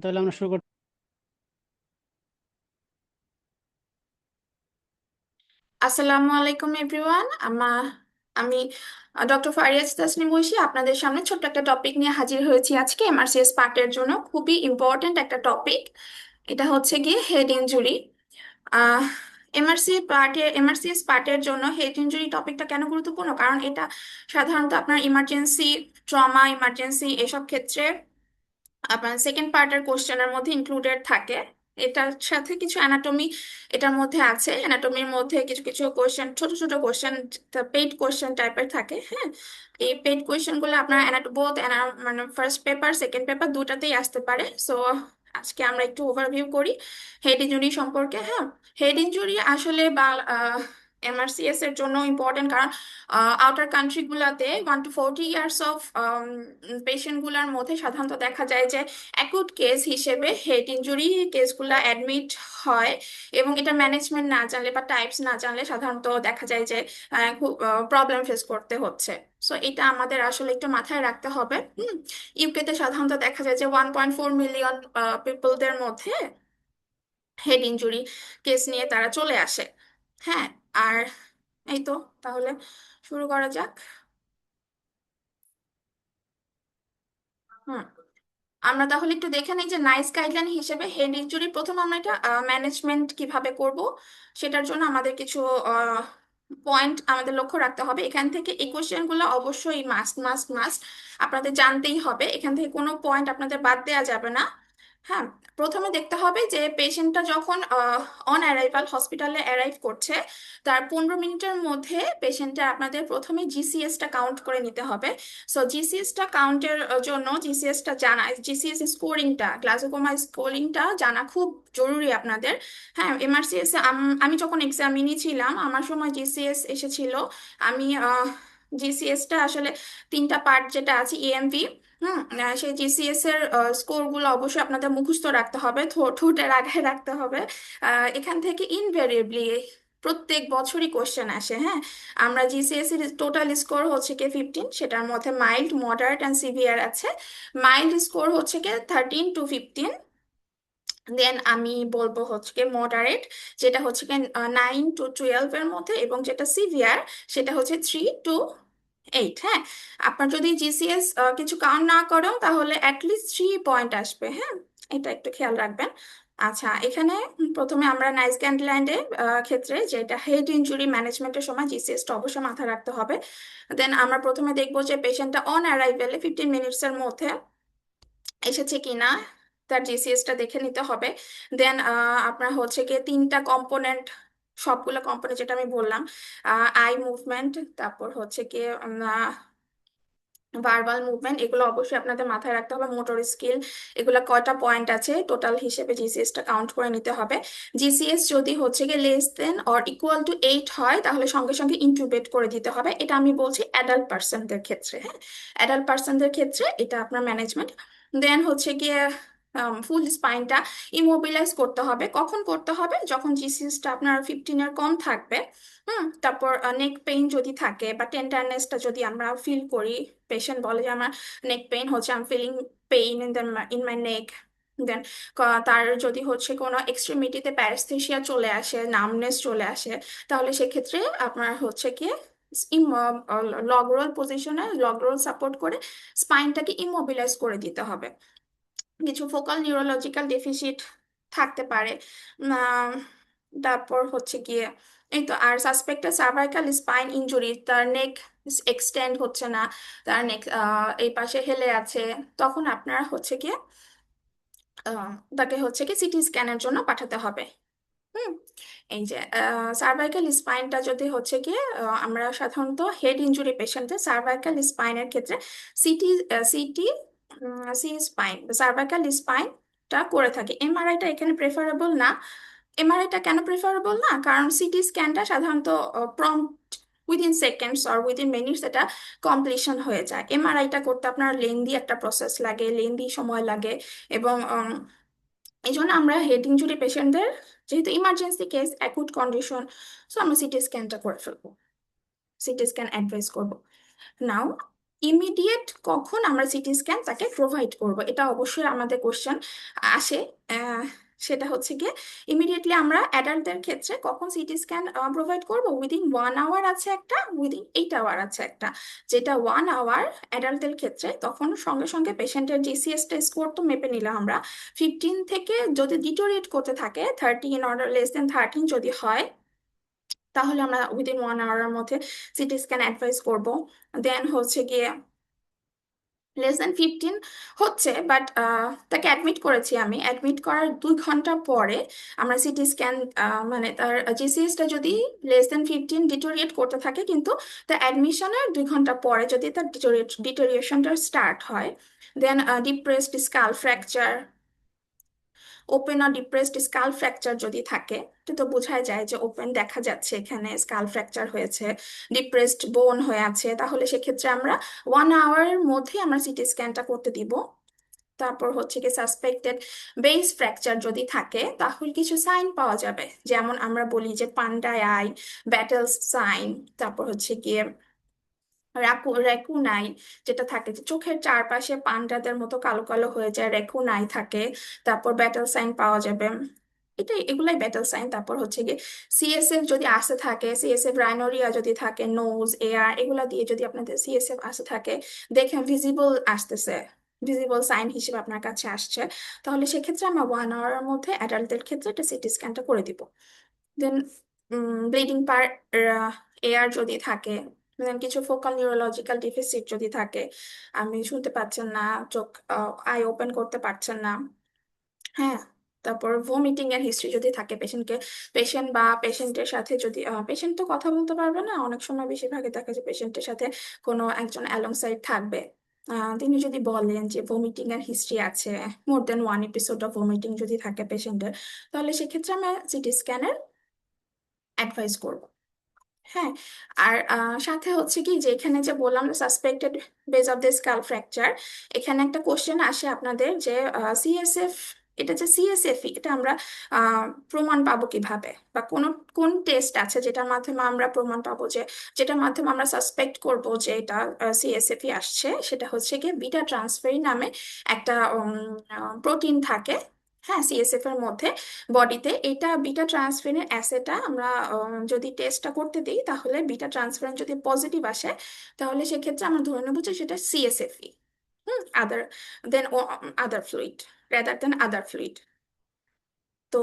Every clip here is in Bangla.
তাহলে আমরা শুরু করতে। আসসালামু আলাইকুম এভরিওয়ান। আমি ডক্টর ফারিয়া তাসনিম ঐশী আপনাদের সামনে ছোট্ট একটা টপিক নিয়ে হাজির হয়েছি আজকে এমআরসিএস পার্টের জন্য। খুবই ইম্পর্ট্যান্ট একটা টপিক। এটা হচ্ছে গিয়ে হেড ইনজুরি। আহ এমআরসিএস পার্টের জন্য হেড ইনজুরি টপিকটা কেন গুরুত্বপূর্ণ? কারণ এটা সাধারণত আপনার ইমার্জেন্সি, ট্রমা, ইমার্জেন্সি এসব ক্ষেত্রে আপনার সেকেন্ড পার্টের কোশ্চেনের মধ্যে ইনক্লুডেড থাকে। এটার সাথে কিছু অ্যানাটমি এটার মধ্যে আছে। অ্যানাটমির মধ্যে কিছু কিছু কোশ্চেন, ছোট ছোট কোশ্চেন, পেইড কোশ্চেন টাইপের থাকে। হ্যাঁ, এই পেইড কোশ্চেন গুলো আপনার মানে ফার্স্ট পেপার সেকেন্ড পেপার দুটাতেই আসতে পারে। সো আজকে আমরা একটু ওভারভিউ করি হেড ইনজুরি সম্পর্কে। হ্যাঁ, হেড ইনজুরি আসলে বা এমআরসিএস এর জন্য ইম্পর্টেন্ট, কারণ আউটার কান্ট্রি গুলাতে 1 to 40 ইয়ার্স অফ পেশেন্ট গুলার মধ্যে সাধারণত দেখা যায় যে অ্যাকুট কেস হিসেবে হেড ইনজুরি কেসগুলো অ্যাডমিট হয়। এবং এটা ম্যানেজমেন্ট না জানলে বা টাইপস না জানলে সাধারণত দেখা যায় যে খুব প্রবলেম ফেস করতে হচ্ছে। সো এটা আমাদের আসলে একটু মাথায় রাখতে হবে। ইউকেতে সাধারণত দেখা যায় যে 1.4 মিলিয়ন পিপলদের মধ্যে হেড ইনজুরি কেস নিয়ে তারা চলে আসে। হ্যাঁ, আর এই তো, তাহলে শুরু করা যাক। হুম, আমরা তাহলে একটু দেখে নিই যে নাইস গাইডলাইন হিসেবে হেড ইনজুরি প্রথম আমরা এটা ম্যানেজমেন্ট কিভাবে করব সেটার জন্য আমাদের কিছু পয়েন্ট আমাদের লক্ষ্য রাখতে হবে। এখান থেকে এই কোশ্চেন গুলো অবশ্যই মাস্ট মাস্ট মাস্ট আপনাদের জানতেই হবে। এখান থেকে কোনো পয়েন্ট আপনাদের বাদ দেওয়া যাবে না। হ্যাঁ, প্রথমে দেখতে হবে যে পেশেন্টটা যখন অন অ্যারাইভাল হসপিটালে অ্যারাইভ করছে তার 15 মিনিটের মধ্যে পেশেন্টটা আপনাদের প্রথমে জিসিএসটা কাউন্ট করে নিতে হবে। সো জিসিএসটা কাউন্টের জন্য জিসিএসটা জানা, জিসিএস স্কোরিংটা, গ্লাসোকোমা স্কোরিংটা জানা খুব জরুরি আপনাদের। হ্যাঁ, এমআরসিএস আমি যখন এক্সামিনি ছিলাম আমার সময় জিসিএস এসেছিল। আমি জিসিএসটা আসলে তিনটা পার্ট যেটা আছে ইএমভি, সেই জিসিএস এর স্কোর গুলো অবশ্যই আপনাদের মুখস্থ রাখতে হবে, ঠোঁটের আগায় রাখতে হবে। এখান থেকে ইনভেরিয়েবলি প্রত্যেক বছরই কোশ্চেন আসে। হ্যাঁ, আমরা জিসিএস এর টোটাল স্কোর হচ্ছে কি 15, সেটার মধ্যে মাইল্ড, মডারেট অ্যান্ড সিভিয়ার আছে। মাইল্ড স্কোর হচ্ছে কি 13 to 15। দেন আমি বলবো হচ্ছে কি মডারেট, যেটা হচ্ছে কি 9 to 12 এর মধ্যে, এবং যেটা সিভিয়ার সেটা হচ্ছে 3 to 8। হ্যাঁ, আপনার যদি জিসিএস কিছু কাউন্ট না করেও তাহলে অ্যাটলিস্ট 3 পয়েন্ট আসবে। হ্যাঁ, এটা একটু খেয়াল রাখবেন। আচ্ছা, এখানে প্রথমে আমরা নাইস গাইডলাইনের ক্ষেত্রে যেটা হেড ইনজুরি ম্যানেজমেন্টের সময় জিসিএসটা অবশ্যই মাথায় রাখতে হবে। দেন আমরা প্রথমে দেখবো যে পেশেন্টটা অন অ্যারাইভেলে 15 মিনিটস এর মধ্যে এসেছে কিনা, তার জিসিএসটা দেখে নিতে হবে। দেন আপনার হচ্ছে গিয়ে তিনটা কম্পোনেন্ট, সবগুলো কম্পোনেন্ট যেটা আমি বললাম, আই মুভমেন্ট, তারপর হচ্ছে গিয়ে ভার্বাল মুভমেন্ট, এগুলো অবশ্যই আপনাদের মাথায় রাখতে হবে। মোটর স্কিল, এগুলো কয়টা পয়েন্ট আছে টোটাল হিসেবে জিসিএসটা কাউন্ট করে নিতে হবে। জিসিএস যদি হচ্ছে গিয়ে less than or equal to 8 হয় তাহলে সঙ্গে সঙ্গে ইনকিউবেট করে দিতে হবে। এটা আমি বলছি অ্যাডাল্ট পার্সনদের ক্ষেত্রে। হ্যাঁ, অ্যাডাল্ট পার্সনদের ক্ষেত্রে এটা আপনার ম্যানেজমেন্ট। দেন হচ্ছে গিয়ে ফুল স্পাইনটা ইমোবিলাইজ করতে হবে। কখন করতে হবে? যখন জিসিএসটা আপনার 15-এর কম থাকবে। তারপর নেক পেইন যদি থাকে বা টেন্ডারনেসটা যদি আমরা ফিল করি, পেশেন্ট বলে যে আমার নেক পেইন হচ্ছে, I am feeling pain in my neck. Then তার যদি হচ্ছে কোনো এক্সট্রিমিটিতে প্যারাস্থেশিয়া চলে আসে, নামনেস চলে আসে, তাহলে সেক্ষেত্রে আপনার হচ্ছে কি লগ রোল পজিশনে লগ রোল সাপোর্ট করে স্পাইনটাকে ইমোবিলাইজ করে দিতে হবে। কিছু ফোকাল নিউরোলজিক্যাল ডেফিসিট থাকতে পারে। আহ, তারপর হচ্ছে গিয়ে এই তো, আর সাসপেক্টেড সার্ভাইকাল স্পাইন ইনজুরি, তার নেক এক্সটেন্ড হচ্ছে না, তার নেক এই পাশে হেলে আছে, তখন আপনার হচ্ছে গিয়ে আহ, তাকে হচ্ছে কি সিটি স্ক্যানের জন্য পাঠাতে হবে। হুম, এই যে সার্ভাইকাল স্পাইনটা যদি হচ্ছে গিয়ে আমরা সাধারণত হেড ইনজুরি পেশেন্টদের সার্ভাইকাল স্পাইনের ক্ষেত্রে CT CT C spine, cervical স্পাইনটা করে থাকি। এমআরআইটা এখানে প্রেফারেবল না। এমআরআইটা কেন প্রেফারেবল না? কারণ সিটি স্ক্যানটা সাধারণত প্রম্পট উইদিন সেকেন্ডস আর উইদিন মিনিটস এটা কমপ্লিশন হয়ে যায়। এমআরআইটা করতে আপনার লেন্দি একটা প্রসেস লাগে, লেন্দি সময় লাগে। এবং এই জন্য আমরা হেড ইনজুরি পেশেন্টদের, যেহেতু emergency case, acute condition, so আমরা সিটি স্ক্যানটা করে ফেলবো, সিটি স্ক্যান অ্যাডভাইস করবো। নাও ইমিডিয়েট কখন আমরা সিটি স্ক্যান তাকে প্রোভাইড করব, এটা অবশ্যই আমাদের কোশ্চেন আসে। আহ, সেটা হচ্ছে গিয়ে ইমিডিয়েটলি আমরা অ্যাডাল্টদের ক্ষেত্রে কখন সিটি স্ক্যান প্রোভাইড করব, উইদিন 1 আওয়ার আছে একটা, উইদিন 8 আওয়ার আছে একটা। যেটা 1 আওয়ার অ্যাডাল্টদের ক্ষেত্রে, তখন সঙ্গে সঙ্গে পেশেন্টের জিসিএসটা স্কোর তো মেপে নিলাম আমরা। 15 থেকে যদি ডিটোরিয়েট করতে থাকে, 13 অর্ডার লেস দেন 13 যদি হয়, তাহলে আমরা উইদিন 1 আওয়ারের মধ্যে সিটি স্ক্যান অ্যাডভাইস করব। দেন হচ্ছে গিয়ে লেস দেন 15 হচ্ছে, বাট তাকে অ্যাডমিট করেছি, আমি অ্যাডমিট করার 2 ঘন্টা পরে আমরা সিটি স্ক্যান, মানে তার জিসিএসটা যদি লেস দেন 15 ডিটোরিয়েট করতে থাকে, কিন্তু তার অ্যাডমিশনের 2 ঘন্টা পরে যদি তার ডিটোরিয়েশনটা স্টার্ট হয়, then depressed skull fracture, open আর ডিপ্রেসড স্কাল ফ্র্যাকচার যদি থাকে, তো তো বোঝাই যায় যে ওপেন দেখা যাচ্ছে এখানে স্কাল ফ্র্যাকচার হয়েছে, ডিপ্রেসড বোন হয়ে আছে, তাহলে সেক্ষেত্রে আমরা 1 আওয়ারের মধ্যে আমরা সিটি স্ক্যানটা করতে দিব। তারপর হচ্ছে কি সাসপেক্টেড বেস ফ্র্যাকচার যদি থাকে, তাহলে কিছু সাইন পাওয়া যাবে, যেমন আমরা বলি যে পান্ডাই আই, ব্যাটেলস সাইন। তারপর হচ্ছে গিয়ে রেকুনাই, যেটা থাকে যে চোখের চারপাশে পান্ডাদের মতো কালো কালো হয়ে যায়, রেকুনাই থাকে। তারপর ব্যাটেল সাইন পাওয়া যাবে, এগুলাই ব্যাটেল সাইন। তারপর হচ্ছে গিয়ে সিএসএফ যদি আসে থাকে, সিএসএফ রাইনোরিয়া যদি থাকে, নোজ এয়ার এগুলা দিয়ে যদি আপনাদের সিএসএফ আসে থাকে, দেখেন ভিজিবল আসতেছে, ভিজিবল সাইন হিসেবে আপনার কাছে আসছে, তাহলে সেক্ষেত্রে আমরা 1 আওয়ারের মধ্যে অ্যাডাল্টদের ক্ষেত্রে একটা সিটি স্ক্যানটা করে দিব। দেন ব্লিডিং পার এয়ার যদি থাকে, then কিছু ফোকাল নিউরোলজিক্যাল ডিফিসিট যদি থাকে, আমি শুনতে পাচ্ছেন না, চোখ আই ওপেন করতে পারছেন না, হ্যাঁ। তারপর ভমিটিং এর হিস্ট্রি যদি থাকে পেশেন্টকে, পেশেন্ট বা পেশেন্টের সাথে যদি, পেশেন্ট তো কথা বলতে পারবে না, অনেক সময় বেশিরভাগই দেখা যায় পেশেন্টের সাথে কোনো একজন অ্যালং সাইড থাকবে, তিনি যদি বলেন যে ভমিটিং এর হিস্ট্রি আছে, মোর দেন 1 এপিসোড অফ ভমিটিং যদি থাকে পেশেন্টের, তাহলে সেক্ষেত্রে আমরা সিটি স্ক্যানের অ্যাডভাইস করব। হ্যাঁ। আর সাথে হচ্ছে কি যে এখানে যে বললাম suspected base of the skull fracture, এখানে একটা কোশ্চেন আসে আপনাদের যে সিএসএফ, এটা যে সিএসএফ এটা আমরা প্রমাণ পাবো কিভাবে, বা কোন কোন টেস্ট আছে যেটার মাধ্যমে আমরা প্রমাণ পাবো যে, যেটার মাধ্যমে আমরা সাসপেক্ট করব যে এটা সিএসএফই আসছে, সেটা হচ্ছে গিয়ে বিটা ট্রান্সফেরিন নামে একটা প্রোটিন থাকে, হ্যাঁ, সিএসএফ এর মধ্যে বডিতে। এটা বিটা ট্রান্সফেরিন অ্যাসেটা আমরা যদি টেস্টটা করতে দিই, তাহলে বিটা ট্রান্সফেরিন যদি পজিটিভ আসে, তাহলে সেক্ষেত্রে আমরা ধরে নেবো যে সেটা সিএসএফই, আদার দেন আদার ফ্লুইড, রাদার দেন আদার ফ্লুইড। তো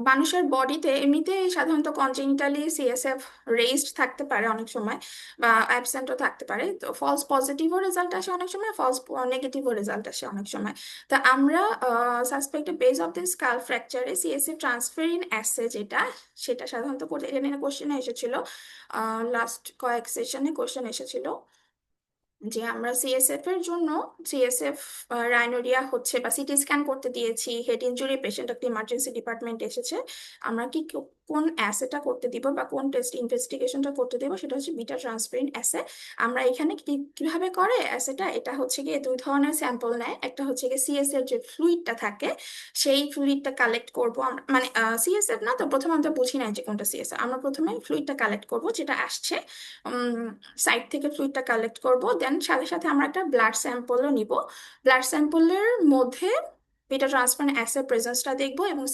মানুষের বডিতে এমনিতে সাধারণত কনজেনিটালি সিএসএফ রেইজড থাকতে পারে অনেক সময়, বা অ্যাবসেন্টও থাকতে পারে, তো ফলস পজিটিভও রেজাল্ট আসে অনেক সময়, ফলস নেগেটিভও রেজাল্ট আসে অনেক সময়। তা আমরা suspected base of this skull ফ্র্যাকচারে সিএসএফ ট্রান্সফেরিন অ্যাসে যেটা, সেটা সাধারণত করতে, এটা নিয়ে কোশ্চেন এসেছিল, লাস্ট কয়েক সেশনে কোশ্চেন এসেছিল যে আমরা সিএসএফ এর জন্য, সিএসএফ রাইনোরিয়া হচ্ছে বা সিটি স্ক্যান করতে দিয়েছি, হেড ইনজুরি পেশেন্ট একটা ইমার্জেন্সি ডিপার্টমেন্ট এসেছে, আমরা কি কোন অ্যাসেটা করতে দিব বা কোন টেস্ট ইনভেস্টিগেশনটা করতে দিব, সেটা হচ্ছে বিটা ট্রান্সফেরিন অ্যাসে। আমরা এখানে কিভাবে করে অ্যাসেটা, এটা হচ্ছে গিয়ে 2 ধরনের স্যাম্পল নেয়, একটা হচ্ছে গিয়ে সিএস এর যে ফ্লুইডটা থাকে, সেই ফ্লুইডটা কালেক্ট করব আমরা, মানে সিএসএফ না তো, প্রথমে আমরা বুঝি নাই যে কোনটা সিএসএফ, আমরা প্রথমে ফ্লুইডটা কালেক্ট করব যেটা আসছে সাইট থেকে, ফ্লুইডটা কালেক্ট করব, দেন সাথে সাথে আমরা একটা ব্লাড স্যাম্পলও নিব, ব্লাড স্যাম্পলের মধ্যে বিটা ট্রান্সফারেন্ট অ্যাসিড প্রেজেন্সটা দেখবো, এবং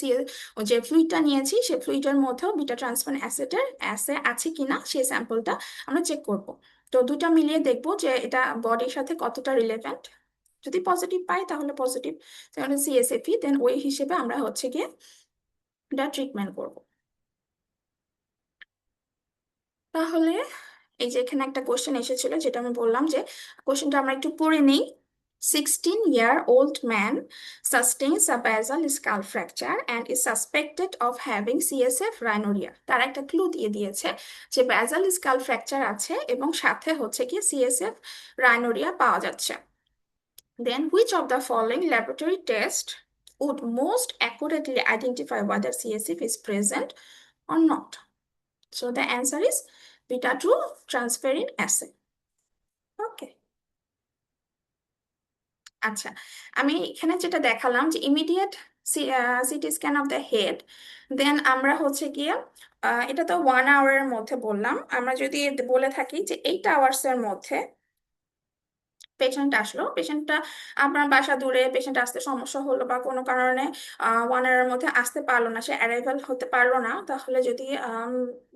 যে ফ্লুইডটা নিয়েছি সেই ফ্লুইডের মধ্যেও বিটা ট্রান্সফারেন্ট অ্যাসিডের অ্যাসে আছে কিনা সেই স্যাম্পলটা আমরা চেক করব। তো দুটা মিলিয়ে দেখবো যে এটা বডির সাথে কতটা রিলেভেন্ট, যদি পজিটিভ পাই তাহলে পজিটিভ, তাহলে সিএসএফই, দেন ওই হিসেবে আমরা হচ্ছে গিয়ে এটা ট্রিটমেন্ট করব। তাহলে এই যে এখানে একটা কোশ্চেন এসেছিল, যেটা আমি বললাম যে কোশ্চেনটা আমরা একটু পড়ে নিই। 16-year-old man sustains a basal skull fracture and is suspected of having CSF rhinorrhea. তারা একটা ক্লু দিয়ে দিয়েছে যে basal skull fracture আছে এবং সাথে হচ্ছে কি CSF rhinorrhea পাওয়া যাচ্ছে। Then which of the following laboratory tests would most accurately identify whether CSF is present or not? So the answer is beta 2 transferrin assay. ওকে। আচ্ছা, আমি এখানে যেটা দেখালাম যে immediate CT scan of the head. Then আমরা হচ্ছে গিয়ে এটা তো 1 আওয়ারের মধ্যে বললাম, আমরা যদি বলে থাকি যে 8 আওয়ার্সের মধ্যে পেশেন্ট আসলো, পেশেন্টটা আপনার বাসা দূরে, পেশেন্ট আসতে সমস্যা হলো বা কোনো কারণে 1 আওয়ারের মধ্যে আসতে পারলো না, সে অ্যারাইভাল হতে পারলো না, তাহলে যদি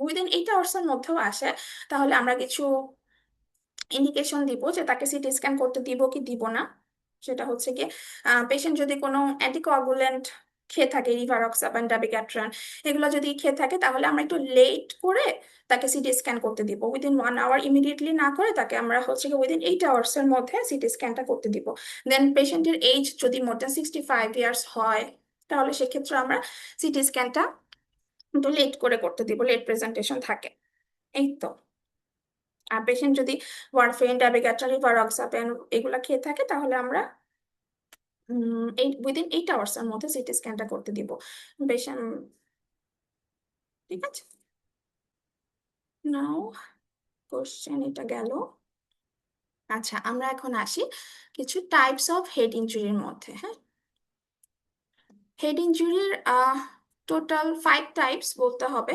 উইদিন 8 আওয়ার্সের মধ্যেও আসে, তাহলে আমরা কিছু ইন্ডিকেশন দিব যে তাকে সিটি স্ক্যান করতে দিব কি দিব না। সেটা হচ্ছে কি, পেশেন্ট যদি কোনো অ্যান্টিকোয়াগুলেন্ট খেয়ে থাকে, রিভারক্সাবেন, ডাবিগ্যাট্রান, এগুলো যদি খেয়ে থাকে, তাহলে আমরা একটু লেট করে তাকে সিটি স্ক্যান করতে দিব। উইদিন 1 আওয়ার ইমিডিয়েটলি না করে তাকে আমরা হচ্ছে কি উইদিন 8 আওয়ার্সের মধ্যে সিটি স্ক্যানটা করতে দিব। দেন পেশেন্টের এজ যদি মোর দেন 65 ইয়ার্স হয়, তাহলে সেক্ষেত্রে আমরা সিটি স্ক্যানটা একটু লেট করে করতে দিব, লেট প্রেজেন্টেশন থাকে। এই তো। আর পেশেন্ট যদি ওয়ারফেরিন, ডাইবেগাট্রা, রিভারক্সাবেন এগুলা খেয়ে থাকে, তাহলে আমরা এই উইদিন 8 আওয়ার্সের মধ্যে সিটি স্ক্যানটা করতে দিব পেশেন্ট। ঠিক আছে, নাও কোশ্চেন এটা গেল। আচ্ছা, আমরা এখন আসি কিছু টাইপস অফ হেড ইনজুরির মধ্যে। হ্যাঁ, হেড ইনজুরির টোটাল 5 টাইপস বলতে হবে।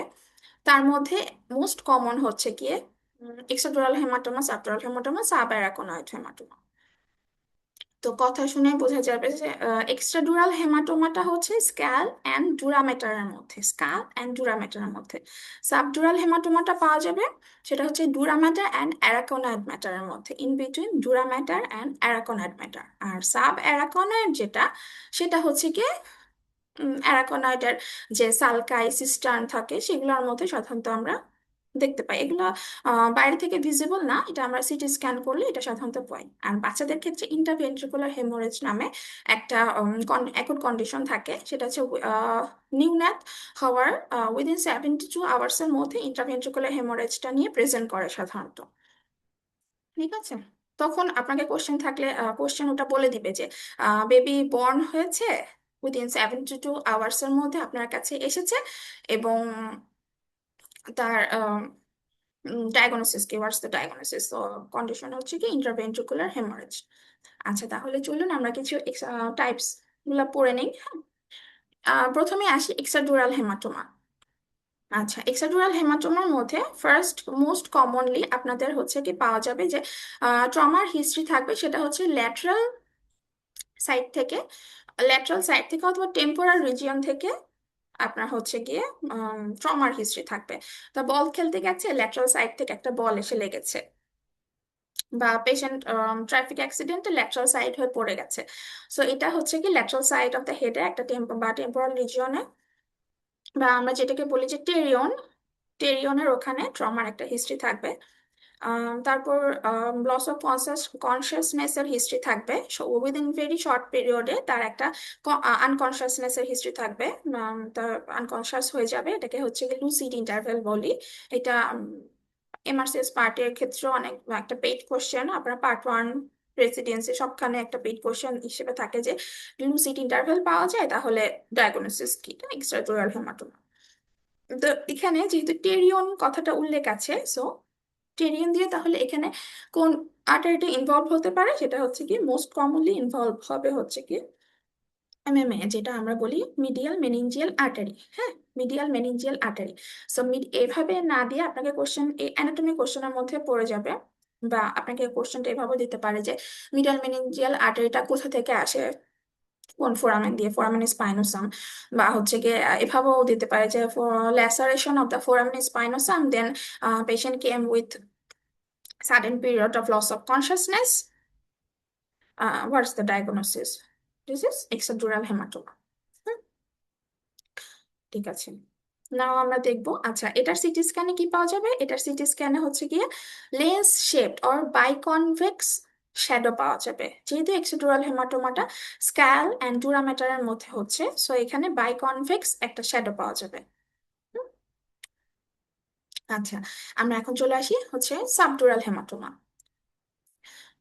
তার মধ্যে মোস্ট কমন হচ্ছে গিয়ে extradural haematoma, subdural haematoma, subarachnoid haematoma. তো কথা শুনে বোঝা যাবে যে এক্সট্রাডুরাল হেমাটোমাটা হচ্ছে স্ক্যাল অ্যান্ড ডুরামেটারের মধ্যে, স্ক্যাল অ্যান্ড ডুরামেটারের মধ্যে। সাবডুরাল হেমাটোমাটা পাওয়া যাবে, সেটা হচ্ছে ডুরাম্যাটার অ্যান্ড অ্যারাকোনয়েড ম্যাটারের মধ্যে, in between dura mater and arachnoid mater. আর সাব অ্যারাকোনয়েড যেটা, সেটা হচ্ছে কি অ্যারাকোনয়েডের যে সালকাই সিস্টার্ন থাকে, সেগুলোর মধ্যে সাধারণত আমরা দেখতে পাই। এগুলো বাইরে থেকে ভিজিবল না, এটা আমরা সিটি স্ক্যান করলে এটা সাধারণত পাই। আর বাচ্চাদের ক্ষেত্রে ইন্টারভেন্ট্রিকুলার হেমোরেজ নামে একটা অ্যাকুট কন্ডিশন থাকে, সেটা হচ্ছে নিউন্যাট হওয়ার উইদিন 72 আওয়ার্সের মধ্যে ইন্টারভেন্ট্রিকুলার হেমোরেজটা নিয়ে প্রেজেন্ট করে সাধারণত। ঠিক আছে, তখন আপনাকে কোশ্চেন থাকলে কোশ্চেন ওটা বলে দিবে যে বেবি বর্ন হয়েছে, উইদিন 72 আওয়ার্সের মধ্যে আপনার কাছে এসেছে, এবং তার ডায়াগনোসিস কি, হোয়াটস দ্য ডায়াগনোসিস, তো কন্ডিশন হচ্ছে কি ইন্টারভেন্ট্রিকুলার হেমারেজ। আচ্ছা, তাহলে চলুন আমরা কিছু টাইপস গুলা পড়ে নেই। হ্যাঁ, প্রথমে আসি এক্সট্রাডুরাল হেমাটোমা। আচ্ছা, এক্সট্রাডুরাল হেমাটোমার মধ্যে ফার্স্ট মোস্ট কমনলি আপনাদের হচ্ছে কি পাওয়া যাবে যে ট্রমার হিস্ট্রি থাকবে, সেটা হচ্ছে ল্যাটারাল সাইড থেকে, ল্যাটারাল সাইড থেকে অথবা টেম্পোরাল রিজিয়ন থেকে আপনার হচ্ছে গিয়ে ট্রমার হিস্ট্রি থাকবে। তা বল খেলতে গেছে, ল্যাটারাল সাইড থেকে একটা বল এসে লেগেছে, বা পেশেন্ট ট্রাফিক অ্যাক্সিডেন্টে ল্যাটারাল সাইড হয়ে পড়ে গেছে। সো এটা হচ্ছে কি ল্যাটারাল সাইড অফ দ্য হেডে একটা বা টেম্পোরাল রিজিয়নে, বা আমরা যেটাকে বলি যে টেরিয়ন, টেরিয়নের ওখানে ট্রমার একটা হিস্ট্রি থাকবে। তারপর লস অফ কনসিয়াসনেস এর হিস্ট্রি থাকবে, উইদিন ভেরি শর্ট পিরিয়ডে তার একটা আনকনসিয়াসনেস এর হিস্ট্রি থাকবে, তার আনকনসিয়াস হয়ে যাবে, এটাকে হচ্ছে কি লুসিড ইন্টারভেল বলি। এটা এমআরসিএস পার্টের ক্ষেত্রে অনেক একটা পেইড কোশ্চেন, আপনার পার্ট 1 রেসিডেন্সি সবখানে একটা পেইড কোশ্চেন হিসেবে থাকে যে লুসিড ইন্টারভেল পাওয়া যায়, তাহলে ডায়াগনোসিস কি, এক্সট্রাডুরাল হেমাটোমা। তো এখানে যেহেতু টেরিয়ন কথাটা উল্লেখ আছে, সো টেরিয়ন দিয়ে তাহলে এখানে কোন আর্টারিটা ইনভলভ হতে পারে, সেটা হচ্ছে কি মোস্ট কমনলি ইনভলভ হবে হচ্ছে কি এমএমএ, যেটা আমরা বলি মিডিয়াল মেনিনজিয়াল আর্টারি। হ্যাঁ, মিডিয়াল মেনিনজিয়াল আর্টারি। সো এভাবে না দিয়ে আপনাকে কোশ্চেন অ্যানাটমি কোশ্চেনের মধ্যে পড়ে যাবে, বা আপনাকে কোশ্চেনটা এভাবে দিতে পারে যে মিডিয়াল মেনিনজিয়াল আর্টারিটা কোথা থেকে আসে, কোন ফোরামেন দিয়ে, ফোরামেন স্পাইনোসাম, বা হচ্ছে গিয়ে এভাবেও দিতে পারে যে laceration of the foramen spinosum, then patient came with sudden period of loss of consciousness. What's the diagnosis? This is extradural hematoma. হুম, ঠিক আছে, নাও আমরা দেখবো। আচ্ছা, এটার সিটি স্ক্যানে কি পাওয়া যাবে, এটার সিটি স্ক্যানে হচ্ছে গিয়ে লেন্স শেপড অর বাইকনভেক্স শ্যাডো পাওয়া যাবে, যেহেতু এক্সিডুরাল হেমাটোমাটা স্ক্যাল অ্যান্ড ডুরামেটারের মধ্যে হচ্ছে, সো এখানে বাইকনভেক্স একটা শ্যাডো পাওয়া যাবে। হুম, আচ্ছা, আমরা এখন চলে আসি হচ্ছে সাবডুরাল হেমাটোমা।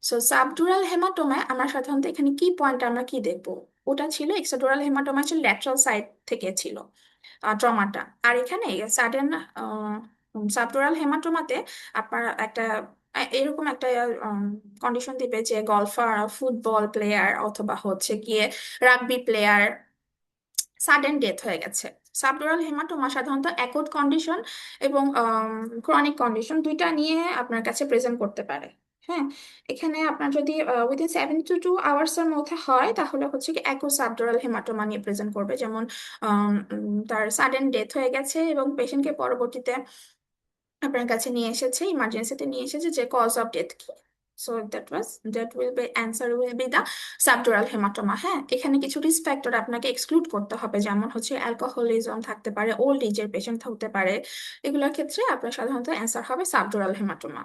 সো সাবডুরাল হেমাটোমায় আমরা সাধারণত এখানে কি পয়েন্ট আমরা কি দেখবো, ওটা ছিল এক্সাডুরাল হেমাটোমা ছিল ল্যাটারাল সাইড থেকে ছিল ট্রমাটা, আর এখানে সাডেন সাবডুরাল হেমাটোমাতে আপনার একটা এরকম একটা কন্ডিশন দিবে যে গলফার, ফুটবল প্লেয়ার, অথবা হচ্ছে গিয়ে রাগবি প্লেয়ার, সাডেন ডেথ হয়ে গেছে। সাবডুরাল হেমাটোমা সাধারণত অ্যাকুট কন্ডিশন এবং ক্রনিক কন্ডিশন দুইটা নিয়ে আপনার কাছে প্রেজেন্ট করতে পারে। হ্যাঁ, এখানে আপনার যদি উইদিন 72 আওয়ার্স এর মধ্যে হয় তাহলে হচ্ছে কি অ্যাকুট সাবডুরাল হেমাটোমা নিয়ে প্রেজেন্ট করবে, যেমন তার সাডেন ডেথ হয়ে গেছে এবং পেশেন্টকে পরবর্তীতে আপনার কাছে নিয়ে এসেছে, ইমার্জেন্সিতে নিয়ে এসেছে, যে কজ অফ ডেথ কি। So that will be answer will be the subdural hematoma. হ্যাঁ, এখানে কিছু রিস্ক ফ্যাক্টর আপনাকে এক্সক্লুড করতে হবে, যেমন হচ্ছে অ্যালকোহলিজম থাকতে পারে, ওল্ড এজের পেশেন্ট থাকতে পারে। এগুলোর ক্ষেত্রে আপনার সাধারণত অ্যান্সার হবে সাবডুরাল হেমাটোমা।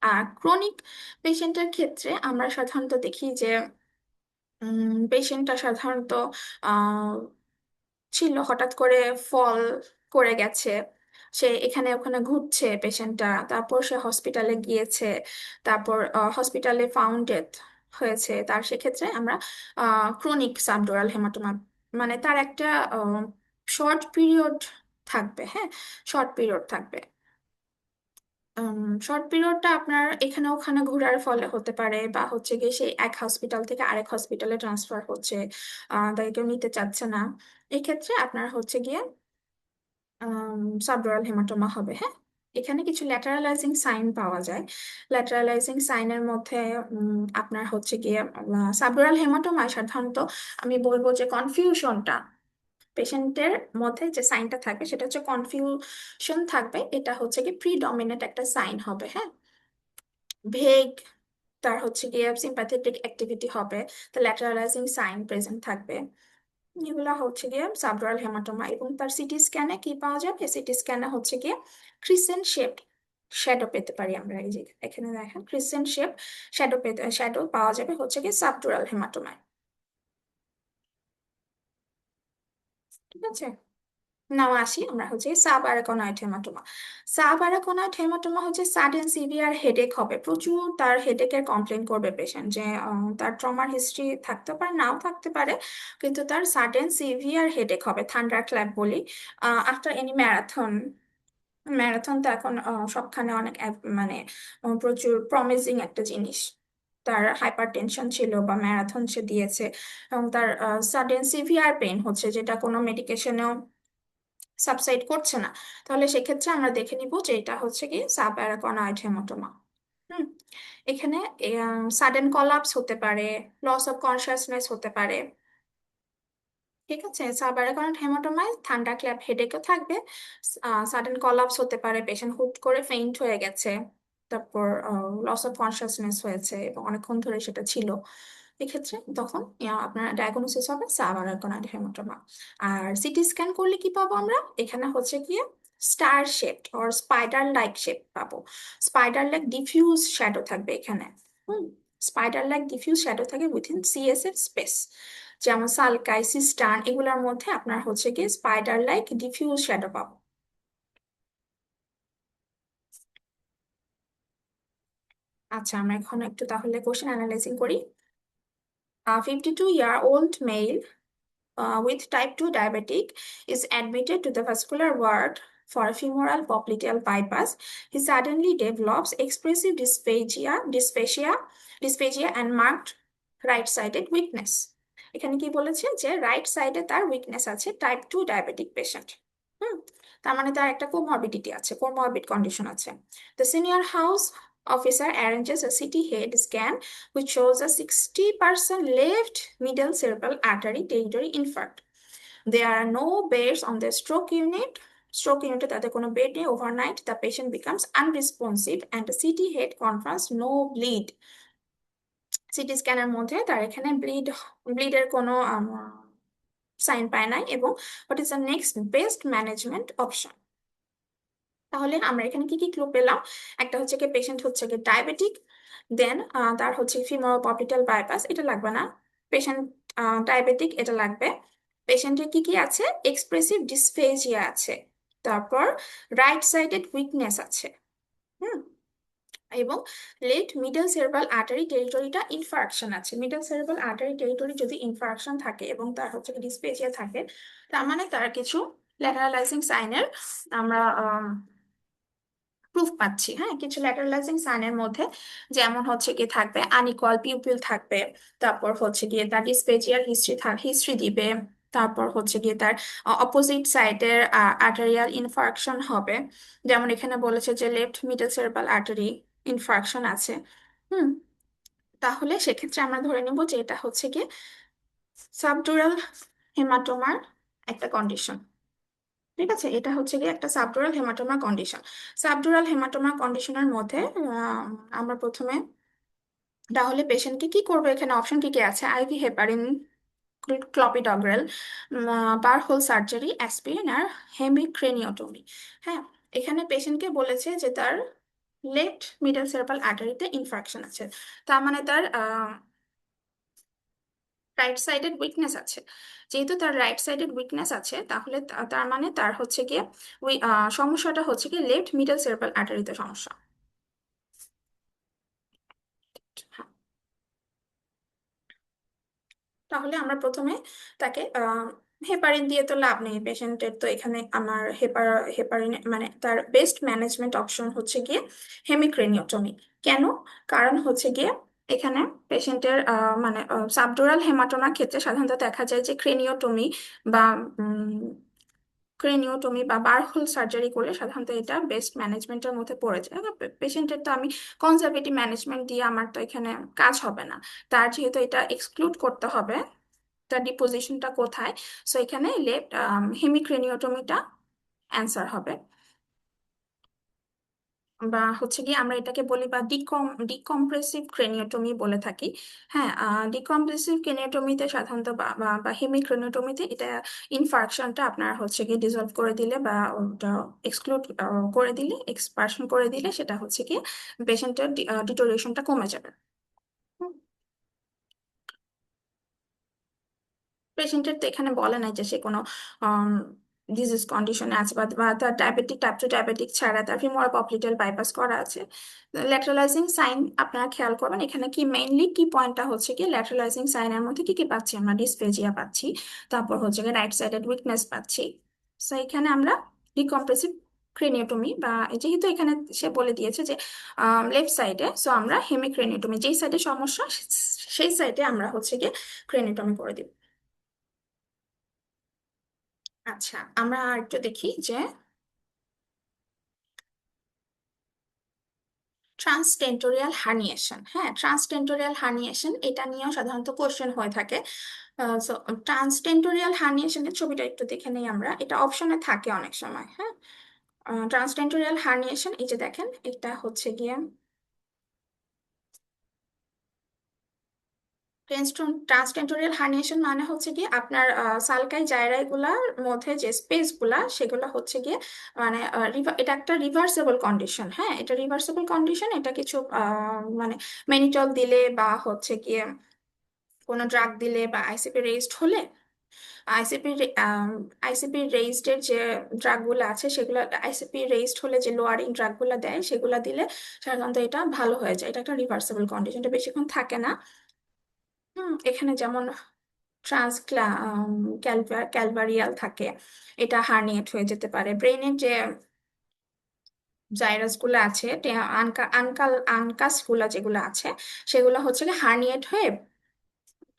আর ক্রনিক পেশেন্টের ক্ষেত্রে আমরা সাধারণত দেখি যে পেশেন্টটা সাধারণত ছিল হঠাৎ করে ফল করে গেছে, সে এখানে ওখানে ঘুরছে পেশেন্টটা, তারপর সে হসপিটালে গিয়েছে, তারপর হসপিটালে ফাউন্ড ডেথ হয়েছে, তার সেক্ষেত্রে আমরা ক্রনিক সাবডুরাল হেমাটোমা, মানে তার একটা শর্ট পিরিয়ড থাকবে। হ্যাঁ, শর্ট পিরিয়ড থাকবে। শর্ট পিরিয়ডটা আপনার এখানে ওখানে ঘোরার ফলে হতে পারে, বা হচ্ছে গিয়ে সেই এক হসপিটাল থেকে আরেক হসপিটালে ট্রান্সফার হচ্ছে, তাই কেউ নিতে চাচ্ছে না, এক্ষেত্রে আপনার হচ্ছে গিয়ে সাবডুরাল হেমাটোমা হবে। হ্যাঁ, এখানে কিছু ল্যাটারালাইজিং সাইন পাওয়া যায়। ল্যাটারালাইজিং সাইনের মধ্যে আপনার হচ্ছে গিয়ে সাবডুরাল হেমাটোমায় সাধারণত আমি বলবো যে কনফিউশনটা পেশেন্টের মধ্যে যে সাইনটা থাকবে সেটা হচ্ছে কনফিউশন থাকবে, এটা হচ্ছে কি প্রিডমিনেন্ট একটা সাইন হবে। হ্যাঁ, ভেগ, তার হচ্ছে গিয়ে সিম্প্যাথেটিক অ্যাক্টিভিটি হবে, তো ল্যাটারালাইজিং সাইন প্রেজেন্ট থাকবে। এগুলা হচ্ছে গিয়ে সাবডুরাল হেমাটোমা। এবং তার সিটি স্ক্যানে কি পাওয়া যাবে, সিটি স্ক্যানে হচ্ছে গিয়ে ক্রিসেন্ট শেপড শ্যাডো পেতে পারি আমরা। এই যে এখানে দেখেন ক্রিসেন্ট শেপ শ্যাডো পাওয়া যাবে হচ্ছে গিয়ে সাবডুরাল হেমাটোমায়। ঠিক আছে, নাও আসি আমরা হচ্ছে sub arachnoid haematoma. Sub arachnoid haematoma হচ্ছে সাডেন সিভিয়ার হেডেক হবে, প্রচুর তার হেডেকের কমপ্লেন করবে পেশেন্ট, যে তার ট্রমার হিস্ট্রি থাকতে পারে নাও থাকতে পারে, কিন্তু তার সাডেন সিভিয়ার হেডেক হবে, থান্ডার ক্ল্যাপ বলি, আফটার এনি ম্যারাথন। ম্যারাথন তো এখন সবখানে অনেক মানে প্রচুর প্রমিজিং একটা জিনিস। তার হাইপার টেনশন ছিল বা ম্যারাথন সে দিয়েছে, এবং তার সাডেন সিভিয়ার পেন হচ্ছে যেটা কোনো মেডিকেশনেও সাবসাইড করছে না, তাহলে সেক্ষেত্রে আমরা দেখে নিব যে এটা হচ্ছে কি সাব অ্যারাকনয়েড হেমাটোমা। হুম, এখানে সাডেন কলাপস হতে পারে, লস অফ কনসাসনেস হতে পারে। ঠিক আছে, সাবঅ্যারাকনয়েড হেমাটোমায় ঠান্ডা ক্ল্যাপ হেডেকও থাকবে, সাডেন কলাপস হতে পারে, পেশেন্ট হুট করে ফেইন্ট হয়ে গেছে, তারপর লস অফ কনসাসনেস হয়েছে এবং অনেকক্ষণ ধরে সেটা ছিল, এক্ষেত্রে তখন আপনার ডায়াগনোসিস হবে সাবঅ্যারাকনয়েড হেমাটোমা। আর সিটি স্ক্যান করলে কি পাবো আমরা, এখানে হচ্ছে গিয়ে star shaped or spider like shape পাবো, স্পাইডার লাইক ডিফিউজ শ্যাডো থাকবে এখানে। হুম, স্পাইডার লাইক ডিফিউজ শ্যাডো থাকে উইথিন সিএসএফ স্পেস, যেমন সালকাই সিস্টান এগুলোর মধ্যে আপনার হচ্ছে কি স্পাইডার লাইক ডিফিউজ শ্যাডো পাবো। আচ্ছা, আমরা এখন একটু তাহলে কোশ্চেন অ্যানালাইজিং করি। 52-year-old male with type 2 diabetic is admitted to the vascular ward for a femoral popliteal bypass. He suddenly develops expressive dysphagia and marked right-sided weakness. এখানে কি বলেছে যে রাইট সাইডে তার উইকনেস আছে, টাইপ 2 ডায়াবেটিক পেশেন্ট। হুম, তার মানে তার একটা কোমরবিডিটি আছে, কোমরবিড কন্ডিশন আছে। The senior house officer arranges a CT head scan which shows a 60% left middle cerebral artery territory infarct. There are no beds on the stroke unit. Stroke unit তাতে কোনো বেড নেই। Overnight the patient becomes unresponsive and the CT head confirms no bleed. CT স্ক্যানের মধ্যে তার এখানে ব্লিডের কোনো সাইন পায় নাই, এবং what is the next best management option. তাহলে আমরা এখানে কি কি ক্লু পেলাম, একটা হচ্ছে কি পেশেন্ট হচ্ছে কি ডায়াবেটিক, দেন তার হচ্ছে ফিমোরোপলিটাল বাইপাস, এটা লাগবে না। পেশেন্ট ডায়াবেটিক, এটা লাগবে। পেশেন্টের কি কি আছে, এক্সপ্রেসিভ ডিসফেজিয়া আছে, তারপর রাইট সাইডেড উইকনেস আছে। হুম, এবং লেট মিডল সেরেব্রাল আর্টারি টেরিটরিটা ইনফার্কশন আছে। মিডল সেরেব্রাল আর্টারি টেরিটরি যদি ইনফার্কশন থাকে এবং তার হচ্ছে ডিসপেজিয়া থাকে, তার মানে তার কিছু ল্যাটারালাইজিং সাইনের আমরা প্রুফ পাচ্ছি। হ্যাঁ, কিছু ল্যাটারালাইজিং সাইনের মধ্যে যেমন হচ্ছে কি থাকবে আনইকুয়াল পিউপিল থাকবে, তারপর হচ্ছে গিয়ে তার ডিসপেজিয়ার হিস্ট্রি দিবে, তারপর হচ্ছে গিয়ে তার অপোজিট সাইডের আর্টেরিয়াল ইনফার্কশন হবে। যেমন এখানে বলেছে যে left middle cerebral artery infarction আছে। হুম। তাহলে সেক্ষেত্রে আমরা ধরে নেব যে এটা হচ্ছে গিয়ে সাবডুরাল হেমাটোমার একটা কন্ডিশন। ঠিক আছে, এটা হচ্ছে গিয়ে একটা subdural haematoma condition. Subdural haematoma কন্ডিশনের মধ্যে আমরা প্রথমে তাহলে পেশেন্টকে কি করবো, এখানে অপশন কি কি আছে? IV heparin, clopidogrel, burr hole surgery, aspirin আর হেমিক্রেনিওটমি। হ্যাঁ, এখানে পেশেন্টকে বলেছে যে তার লেফট মিডল সেরেব্রাল আর্টারিতে ইনফ্রাকশন আছে, তার মানে তার রাইট সাইডেড উইকনেস আছে। যেহেতু তার রাইট সাইডেড উইকনেস আছে, তাহলে তার মানে তার হচ্ছে গিয়ে ওই সমস্যাটা হচ্ছে গিয়ে লেফট মিডল সেরেব্রাল আর্টারিতে সমস্যা। হ্যাঁ, তাহলে আমরা প্রথমে তাকে হেপারিন দিয়ে তো লাভ নেই পেশেন্টের, তো এখানে আমার হেপারিন মানে তার বেস্ট ম্যানেজমেন্ট অপশন হচ্ছে গিয়ে হেমিক্রেনিওটমি। কেন? কারণ হচ্ছে গিয়ে এখানে পেশেন্টের মানে সাবডুরাল হেমাটোমার ক্ষেত্রে সাধারণত দেখা যায় যে ক্রেনিওটমি বা ক্রেনিওটমি বা বারহোল সার্জারি করলে সাধারণত এটা বেস্ট ম্যানেজমেন্টের মধ্যে পড়ে যায়। পেশেন্টের তো আমি কনজারভেটিভ ম্যানেজমেন্ট দিয়ে আমার তো এখানে কাজ হবে না, তার যেহেতু এটা এক্সক্লুড করতে হবে, তার ডিপোজিশনটা কোথায়, সো এখানে লেফট হেমিক্রেনিওটমিটা অ্যান্সার হবে। বা হচ্ছে কি আমরা এটাকে বলি বা ডিকম্প্রেসিভ ক্রেনিওটমি বলে থাকি। হ্যাঁ, ডিকম্প্রেসিভ ক্রেনিওটমিতে সাধারণত বা হেমিক্রেনিওটমিতে এটা ইনফার্কশনটা আপনার হচ্ছে কি ডিসলভ করে দিলে বা ওটা এক্সক্লুড করে দিলে, এক্সপার্শন করে দিলে সেটা হচ্ছে কি পেশেন্টের ডিটোরিয়েশনটা কমে যাবে। পেশেন্টের তো এখানে বলে নাই যে সে কোনো ডিজিজ কন্ডিশনে আছে বা তার ডায়াবেটিক টাইপ 2 ডায়াবেটিক ছাড়া তার ফিমোরাল পপলিটেল বাইপাস করা আছে। ল্যাটেরালাইজিং সাইন আপনারা খেয়াল করবেন, এখানে কি মেইনলি কি পয়েন্টটা হচ্ছে কি ল্যাটেরালাইজিং সাইনের মধ্যে কি কি পাচ্ছি আমরা? ডিসফেজিয়া পাচ্ছি, তারপর হচ্ছে কি রাইট সাইডেড উইকনেস পাচ্ছি। সো এখানে আমরা ডিকম্প্রেসিভ ক্রেনিওটমি বা যেহেতু এখানে সে বলে দিয়েছে যে লেফট সাইডে, সো আমরা হেমিক্রেনিওটমি যেই সাইডে সমস্যা সেই সাইডে আমরা হচ্ছে গিয়ে ক্রেনিওটমি করে দিব। আচ্ছা, আমরা আর একটু দেখি যে ট্রান্সটেন্টোরিয়াল হার্নিয়েশন। হ্যাঁ, ট্রান্সটেন্টোরিয়াল হার্নিয়েশন এটা নিয়েও সাধারণত কোশ্চেন হয়ে থাকে। ট্রান্সটেন্টোরিয়াল হার্নিয়েশনের ছবিটা একটু দেখে নেই আমরা, এটা অপশনে থাকে অনেক সময়। হ্যাঁ, ট্রান্সটেন্টোরিয়াল হার্নিয়েশন এই যে দেখেন, এটা হচ্ছে গিয়ে ট্রান্সটেন্টোরিয়াল হার্নিয়েশন মানে হচ্ছে কি আপনার সালকাই জাইরাই গুলার মধ্যে যে স্পেস গুলা সেগুলো হচ্ছে গিয়ে মানে এটা একটা রিভার্সেবল কন্ডিশন। হ্যাঁ, এটা রিভার্সেবল কন্ডিশন, এটা কিছু মানে মেনিটল দিলে বা হচ্ছে গিয়ে কোনো ড্রাগ দিলে বা আইসিপি রেজড হলে, আইসিপি আইসিপি রেজড এর যে ড্রাগ গুলো আছে সেগুলো, আইসিপি রেজড হলে যে লোয়ারিং ড্রাগ গুলো দেয় সেগুলো দিলে সাধারণত এটা ভালো হয়ে যায়। এটা একটা রিভার্সেবল কন্ডিশন, এটা বেশিক্ষণ থাকে না। এখানে যেমন ট্রান্স ক্যালভারিয়াল থাকে, এটা হার্নিয়েট হয়ে যেতে পারে। ব্রেনের যে জাইরাস গুলো আছে, আনকাস গুলা যেগুলো আছে সেগুলো হচ্ছে হার্নিয়েট হয়ে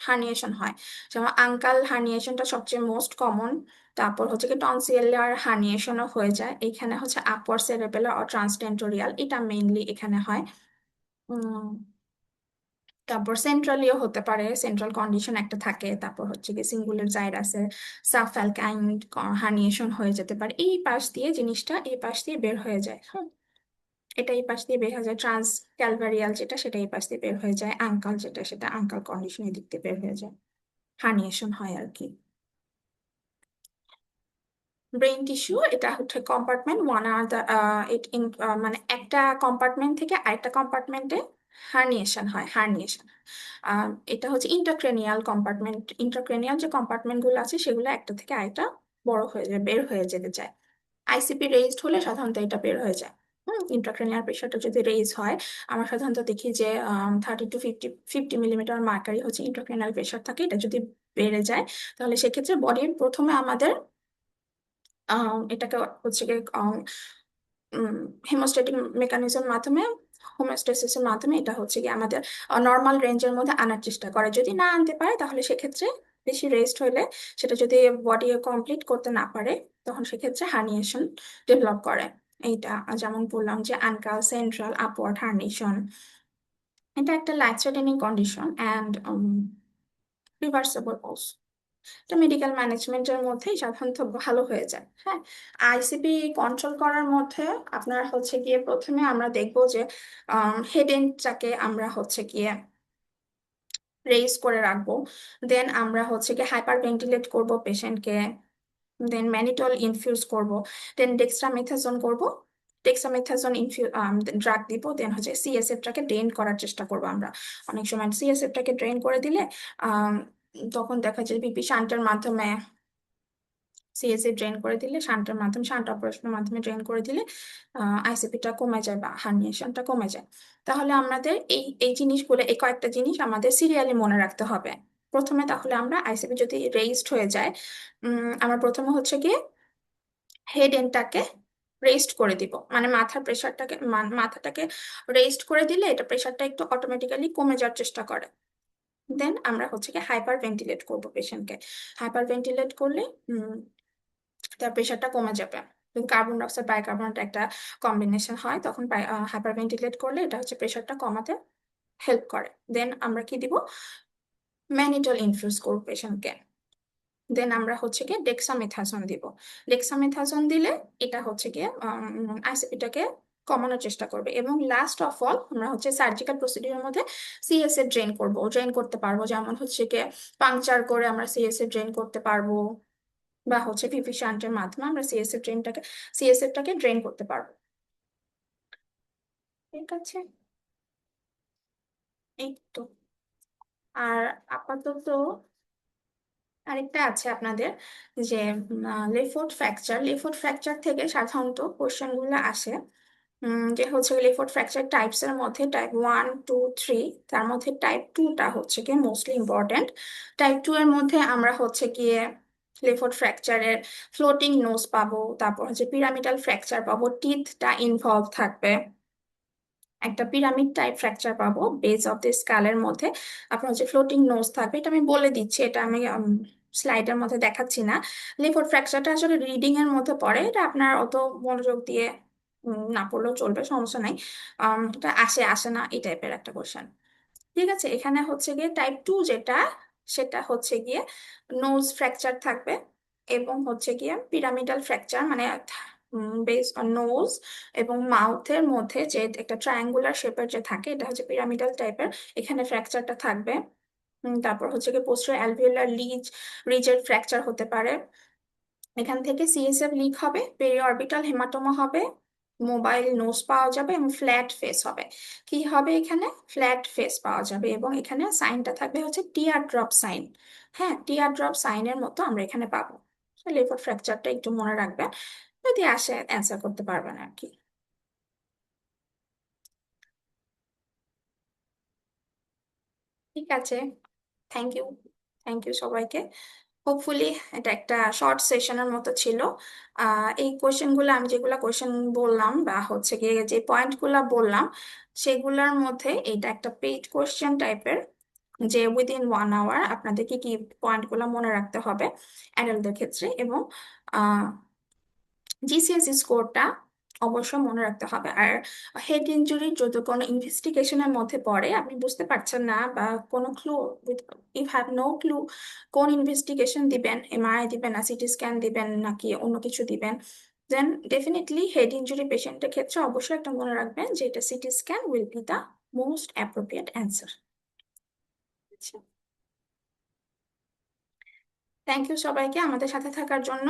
হার্নিয়েশন হয়। যেমন আঙ্কাল হার্নিয়েশনটা সবচেয়ে মোস্ট কমন। তারপর হচ্ছে কি টনসিলার হার্নিয়েশনও হয়ে যায়, এখানে হচ্ছে আপার সেরেবেলার ও ট্রান্সটেন্টোরিয়াল, এটা মেইনলি এখানে হয়। উম, তারপর সেন্ট্রালিও হতে পারে, সেন্ট্রাল কন্ডিশন একটা থাকে। তারপর হচ্ছে কি সিঙ্গুলার জাইরাসের সাবফ্যালকাইন হার্নিয়েশন হয়ে যেতে পারে। এই পাশ দিয়ে জিনিসটা এই পাশ দিয়ে বের হয়ে যায়। হ্যাঁ, এটা এই পাশ দিয়ে বের হয়ে যায়। ট্রান্স ক্যালভারিয়াল যেটা সেটা এই পাশ দিয়ে বের হয়ে যায়, আঙ্কাল যেটা সেটা আঙ্কাল কন্ডিশন এই দিক দিয়ে বের হয়ে যায়, হার্নিয়েশন হয় আর কি। ব্রেন টিস্যু এটা হচ্ছে কম্পার্টমেন্ট ওয়ান আর দ্য মানে একটা কম্পার্টমেন্ট থেকে আরেকটা কম্পার্টমেন্টে হার্নিয়েশন হয়, হার্নিয়েশন। এটা হচ্ছে ইন্টারক্রেনিয়াল কম্পার্টমেন্ট, ইন্টারক্রেনিয়াল যে কম্পার্টমেন্ট গুলো আছে সেগুলো একটা থেকে আরেকটা বড় হয়ে যায়, বের হয়ে যেতে চায়। আইসিপি রেজড হলে সাধারণত এটা বের হয়ে যায়। ইন্ট্রাক্রেনিয়াল প্রেশারটা যদি রেজ হয়, আমরা সাধারণত দেখি যে 30 to 50 মিলিমিটার মার্কারি হচ্ছে ইন্ট্রাক্রেনিয়াল প্রেশার থাকে, এটা যদি বেড়ে যায় তাহলে সেক্ষেত্রে বডির প্রথমে আমাদের এটাকে হচ্ছে গিয়ে হেমোস্ট্যাটিক মেকানিজম মাধ্যমে, হোমিওস্টেসিসের মাধ্যমে এটা হচ্ছে কি আমাদের নর্মাল রেঞ্জের মধ্যে আনার চেষ্টা করে। যদি না আনতে পারে তাহলে সেক্ষেত্রে বেশি রেস্ট হলে সেটা যদি বডি কমপ্লিট করতে না পারে তখন সেক্ষেত্রে হার্নিয়েশন ডেভেলপ করে। এইটা যেমন বললাম যে আনকাল সেন্ট্রাল আপওয়ার্ড হার্নিয়েশন, এটা একটা life threatening condition and reversible also. এটা মেডিকেল ম্যানেজমেন্টের মধ্যেই সাধারণত ভালো হয়ে যায়। হ্যাঁ, আইসিপি কন্ট্রোল করার মধ্যে আপনার হচ্ছে গিয়ে প্রথমে আমরা দেখবো যে হেড এন্ডটাকে আমরা হচ্ছে গিয়ে রেইজ করে রাখবো। দেন আমরা হচ্ছে গিয়ে হাইপার ভেন্টিলেট করবো পেশেন্টকে, দেন ম্যানিটল ইনফিউজ করব, দেন ডেক্সট্রামেথাসোন করব, ডেক্সামেথাসোন ড্রাগ দিব, দেন হচ্ছে সিএসএফটাকে ড্রেন করার চেষ্টা করব আমরা। অনেক সময় সিএসএফটাকে ড্রেন করে দিলে আম, তখন দেখা যায় বিপি শান্টের মাধ্যমে, সিএসএ ড্রেন করে দিলে শান্টের মাধ্যমে, শান্ট অপারেশনের মাধ্যমে ড্রেন করে দিলে আইসিপিটা কমে যায় বা হার্নিয়েশনটা কমে যায়। তাহলে আমাদের এই এই জিনিসগুলো, এই কয়েকটা জিনিস আমাদের সিরিয়ালি মনে রাখতে হবে। প্রথমে তাহলে আমরা আইসিপি যদি রেইজড হয়ে যায়, আমরা প্রথমে হচ্ছে গিয়ে হেড এন্ডটাকে রেস্ট করে দিব, মানে মাথার প্রেশারটাকে, মাথাটাকে রেস্ট করে দিলে এটা প্রেশারটা একটু অটোমেটিক্যালি কমে যাওয়ার চেষ্টা করে। দেন আমরা হচ্ছে কি হাইপার ভেন্টিলেট করবো পেশেন্টকে। হাইপার ভেন্টিলেট করলে তার প্রেশারটা কমে যাবে। কার্বন ডাইঅক্সাইড বাইকার্বনেট একটা কম্বিনেশন হয়, তখন হাইপার ভেন্টিলেট করলে এটা হচ্ছে প্রেশারটা কমাতে হেল্প করে। দেন আমরা কি দিব, ম্যানিটল ইনফিউজ করবো পেশেন্টকে। দেন আমরা হচ্ছে গিয়ে ডেক্সামেথাসোন দিব। ডেক্সামেথাসোন দিলে এটা হচ্ছে গিয়ে আইসিপিটাকে কমানোর চেষ্টা করবে। এবং লাস্ট অফ অল আমরা হচ্ছে সার্জিক্যাল প্রসিডিউরের মধ্যে সিএসএ ড্রেন করব, ড্রেন করতে পারবো, যেমন হচ্ছে গিয়ে পাংচার করে আমরা সিএসএ ড্রেন করতে পারবো, বা হচ্ছে পিপি শান্টের মাধ্যমে আমরা সিএসএফটাকে ড্রেন করতে পারবো। ঠিক আছে, এই তো। আর আপাতত আরেকটা আছে আপনাদের যে লেফট ফ্র্যাকচার। লেফট ফ্র্যাকচার থেকে সাধারণত কোশ্চেন গুলো আসে, যে হচ্ছে লেফট ফ্র্যাকচার টাইপস এর মধ্যে টাইপ 1 2 3, তার মধ্যে টাইপ 2টা হচ্ছে গিয়ে মোস্টলি ইম্পর্টেন্ট। টাইপ 2 এর মধ্যে আমরা হচ্ছে গিয়ে লেফট ফ্র্যাকচারের ফ্লোটিং নোজ পাবো, তারপর হচ্ছে পিরামিডাল ফ্র্যাকচার পাবো, টিথটা ইনভলভ থাকবে, একটা পিরামিড টাইপ ফ্র্যাকচার পাবো বেস অফ দ্য স্কালের মধ্যে। আপনার হচ্ছে ফ্লোটিং নোজ থাকবে, এটা আমি বলে দিচ্ছি, এটা আমি স্লাইডের মধ্যে দেখাচ্ছি না। লিফোর্ড ফ্র্যাকচারটা আসলে রিডিং এর মধ্যে পড়ে, এটা আপনার অত মনোযোগ দিয়ে না পড়লেও চলবে, সমস্যা নাই। এটা আসে আসে না এই টাইপের একটা কোশ্চেন। ঠিক আছে, এখানে হচ্ছে গিয়ে টাইপ 2 যেটা, সেটা হচ্ছে গিয়ে নোজ ফ্র্যাকচার থাকবে, এবং হচ্ছে গিয়ে পিরামিডাল ফ্র্যাকচার, মানে বেস অন নোজ এবং মাউথের মধ্যে যে একটা ট্রায়াঙ্গুলার শেপের যে থাকে, এটা হচ্ছে পিরামিডাল টাইপের, এখানে ফ্র্যাকচারটা থাকবে। তারপর হচ্ছে গিয়ে পোস্টার অ্যালভিওলার রিজের ফ্র্যাকচার হতে পারে, এখান থেকে সিএসএফ লিক হবে, পেরিঅরবিটাল হেমাটোমা হবে, মোবাইল নোজ পাওয়া যাবে এবং ফ্ল্যাট ফেস হবে। কি হবে এখানে, ফ্ল্যাট ফেস পাওয়া যাবে, এবং এখানে সাইনটা থাকবে হচ্ছে টিয়ার ড্রপ সাইন। হ্যাঁ, টিয়ার ড্রপ সাইনের মতো আমরা এখানে পাবো। লিভার ফ্র্যাকচারটা একটু মনে রাখবেন, যদি আসে অ্যান্সার করতে পারবেন আর কি। ঠিক আছে, থ্যাংক ইউ, থ্যাংক ইউ সবাইকে। হোপফুলি এটা একটা শর্ট সেশনের মতো ছিল। এই কোয়েশ্চেনগুলো আমি যেগুলা কোয়েশ্চেন বললাম বা হচ্ছে গিয়ে যে পয়েন্টগুলো বললাম, সেগুলোর মধ্যে এটা একটা পেইড কোয়েশ্চেন টাইপের, যে উইদিন 1 আওয়ার আপনাদের কি কি পয়েন্টগুলো মনে রাখতে হবে অ্যাডাল্টদের ক্ষেত্রে, এবং জিসিএস স্কোরটা অবশ্যই মনে রাখতে হবে। আর হেড ইনজুরি যদি কোনো ইনভেস্টিগেশনের মধ্যে পড়ে, আপনি বুঝতে পারছেন না বা কোনো clue, if have no clue কোন ইনভেস্টিগেশন দিবেন, এমআরআই দিবেন না সিটি স্ক্যান দিবেন নাকি অন্য কিছু দিবেন, দেন ডেফিনেটলি হেড ইনজুরি পেশেন্টের ক্ষেত্রে অবশ্যই একটা মনে রাখবেন যে এটা CT scan will be the most appropriate answer. আচ্ছা, থ্যাংক ইউ সবাইকে আমাদের সাথে থাকার জন্য।